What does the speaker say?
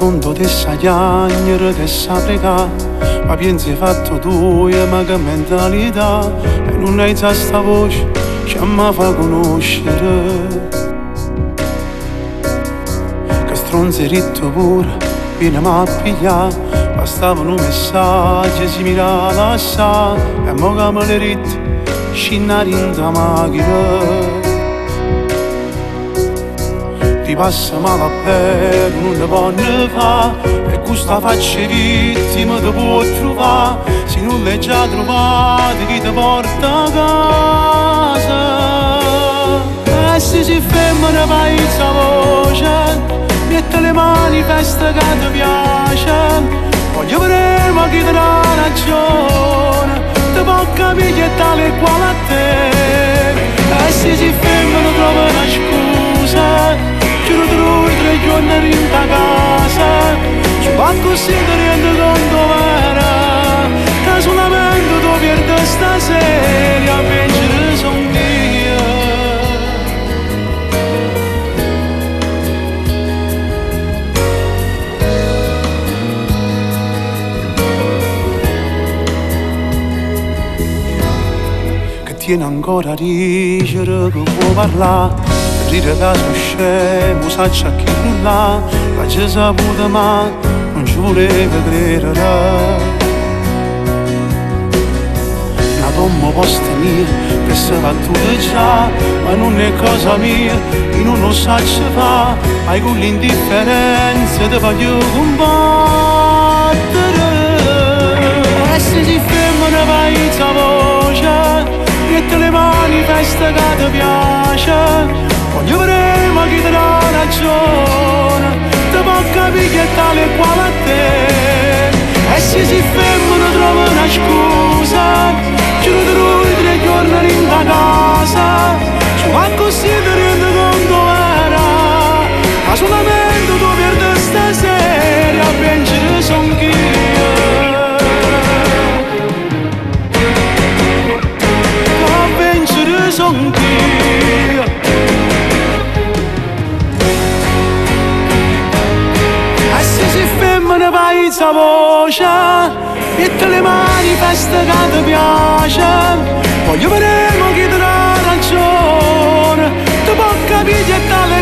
conto te sa chiagnere, te sa pregare, ma pensi fatto tu ma che mentalità, e non hai sta voce che mi fa conoscere. Che stronzi ritto pure, viene a pigliare, bastavano messaggi, si mirava assai, e mo che me le ritte, scinnare in da macchina. Ti passa male a bere, non ne può ne fa, e questa faccia vittima ti può trovare, se non l'hai già trovato chi ti porta a casa. E se si ferma vai in voce, mette le mani, festa che ti piace, voglio vedere ma chi ti dà ragione, ti può capire che è tale e quale a te. E se si ferma non trova una scusa, giuro di lui 3 giorni in ta casa, ci va così ti rende conto vera, che solamente tu perdi stasera a vincere son io. Che tiene ancora a dicere che può parlare, rire da so scemo, saccia chi non l'ha, ma ci saputo ma non ci voleva credere. Una tomba posta mia, per se va tutto già, ma non è cosa mia, io non lo saccio fa, ma con l'indifferenza ti voglio combattere. E se si ferma vai in voce, mette le mani, festa che ti piace, voglio vedere ma chi ti dà ragione, ti può capire che è tale e quale a te. E se si ferma non trova una scusa, giuro di lui 3 giorni in ta casa, ci va così ti rende conto vera, ma solamente tu perdi stasera a vincere son io. A vincere son io. Ne vai in voce, mette le mani, festa che ti piace, voglio vedere chi ti dà ragione, ti può capire che tale